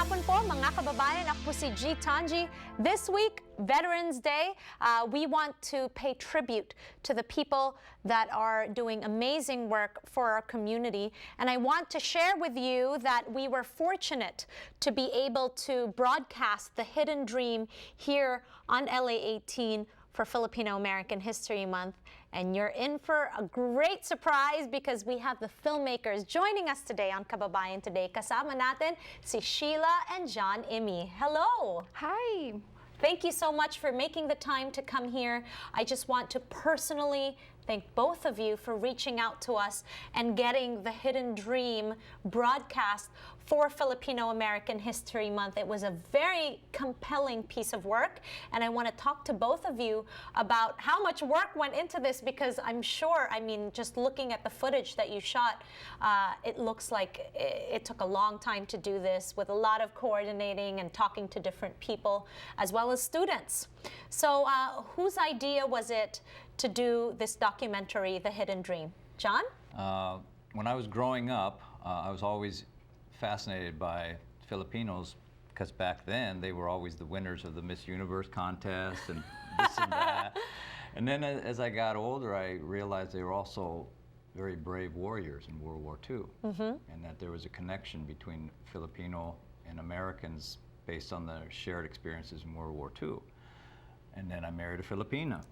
hapon po mga kababayan, ako po si G Tongi. This week, Veterans Day, we want to pay tribute to the people that are doing amazing work for our community. And I want to share with you that we were fortunate to be able to broadcast the Hiddn Dream here on LA 18 for Filipino American History Month. And you're in for a great surprise because we have the filmmakers joining us today on Kababayan Today. Kasama natin si Sheila and Jon Imme. Hello! Hi! Thank you so much for making the time to come here. I just want to personally thank both of you for reaching out to us and getting the Hiddn Dream broadcast for Filipino American History Month. It was a very compelling piece of work, and I want to talk to both of you about how much work went into this, because I'm sure, I mean, just looking at the footage that you shot, it looks like it took a long time to do this, with a lot of coordinating and talking to different people, as well as students. So whose idea was it to do this documentary, The Hiddn Dream? Jon? When I was growing up, I was always fascinated by Filipinos, because back then they were always the winners of the Miss Universe contest and this and that. And then as I got older, I realized they were also very brave warriors in World War II, and that there was a connection between Filipino and Americans based on the shared experiences in World War II. And then I married a Filipina.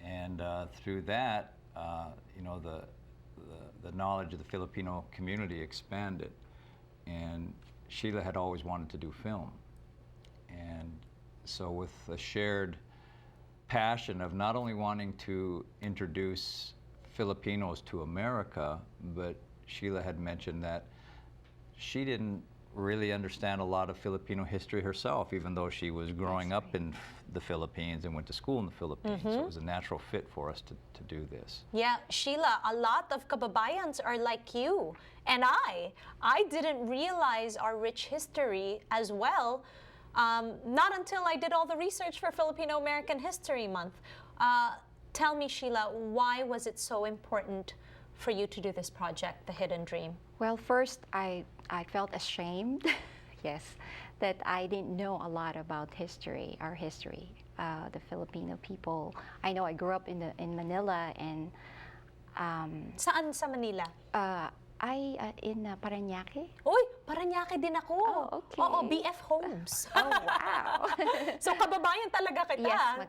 And through that, you know, the knowledge of the Filipino community expanded. And Sheila had always wanted to do film. And so with a shared passion of not only wanting to introduce Filipinos to America, but Sheila had mentioned that she didn't really understand a lot of Filipino history herself, even though she was growing up in the Philippines and went to school in the Philippines. So it was a natural fit for us to do this. Yeah, Sheila, a lot of kababayans are like you and I didn't realize our rich history as well, not until I did all the research for Filipino American History Month. Tell me, Sheila, why was it so important for you to do this project, The Hiddn Dream? Well, first, I felt ashamed, yes, that I didn't know a lot about history, our history, the Filipino people. I know I grew up in Manila, and Saan sa Manila? in Parañaque. Uy, Parañaque din ako. Oh, okay. Oo, BF Homes. Oh, wow. So kababayan talaga kita. Yes,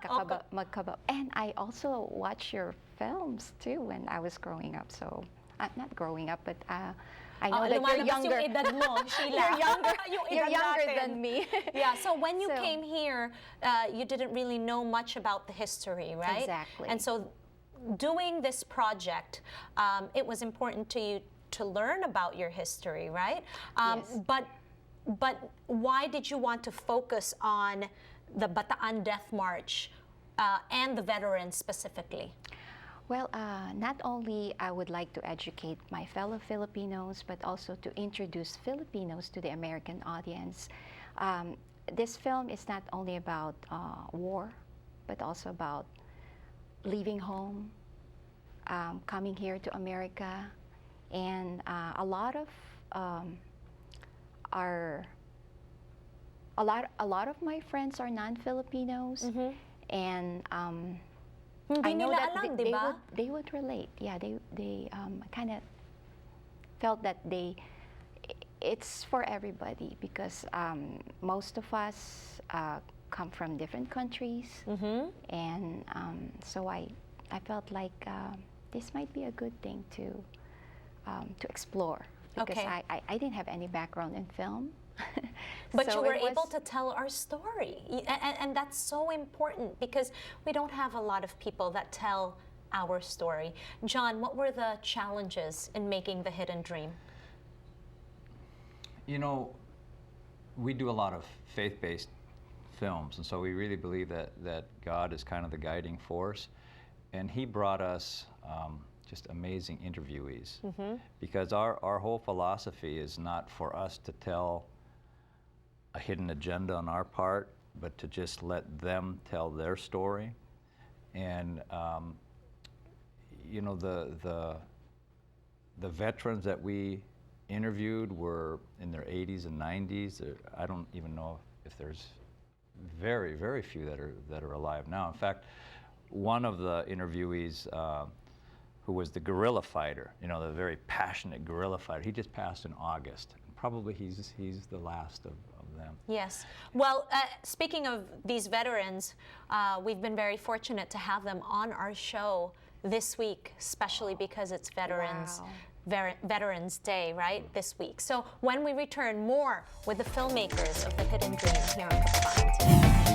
and I also watch your films too when I was growing up. So, not growing up, but I know that you're younger. Yung edad mo, Sheila. You're younger than me. Yeah, so when you came here, you didn't really know much about the history, right? Exactly. And so doing this project, it was important to you to learn about your history, right? Yes. But why did you want to focus on the Bataan Death March and the veterans specifically? Well, not only I would like to educate my fellow Filipinos, but also to introduce Filipinos to the American audience. This film is not only about war, but also about leaving home, coming here to America, and a lot of my friends are non-Filipinos, and I know that they would relate. Yeah, they kind of felt that it's for everybody, because most of us come from different countries, and so I felt like this might be a good thing to explore, because I didn't have any background in film. But so you were able to tell our story, and that's so important, because we don't have a lot of people that tell our story. Jon, what were the challenges in making The Hiddn Dream? You know, we do a lot of faith-based films, and so we really believe that God is kind of the guiding force, and He brought us just amazing interviewees, because our whole philosophy is not for us to tell a hidden agenda on our part, but to just let them tell their story. And you know, the veterans that we interviewed were in their 80s and 90s. I don't even know if there's very, very few that are alive now. In fact, one of the interviewees, who was the guerrilla fighter, you know, the very passionate guerrilla fighter, he just passed in August. Probably he's the last of them. Yes. Well, speaking of these veterans, we've been very fortunate to have them on our show this week, especially because it's Veterans Day, right, this week. So when we return, more with the filmmakers of the Hiddn Dreams here on Kababayan Today.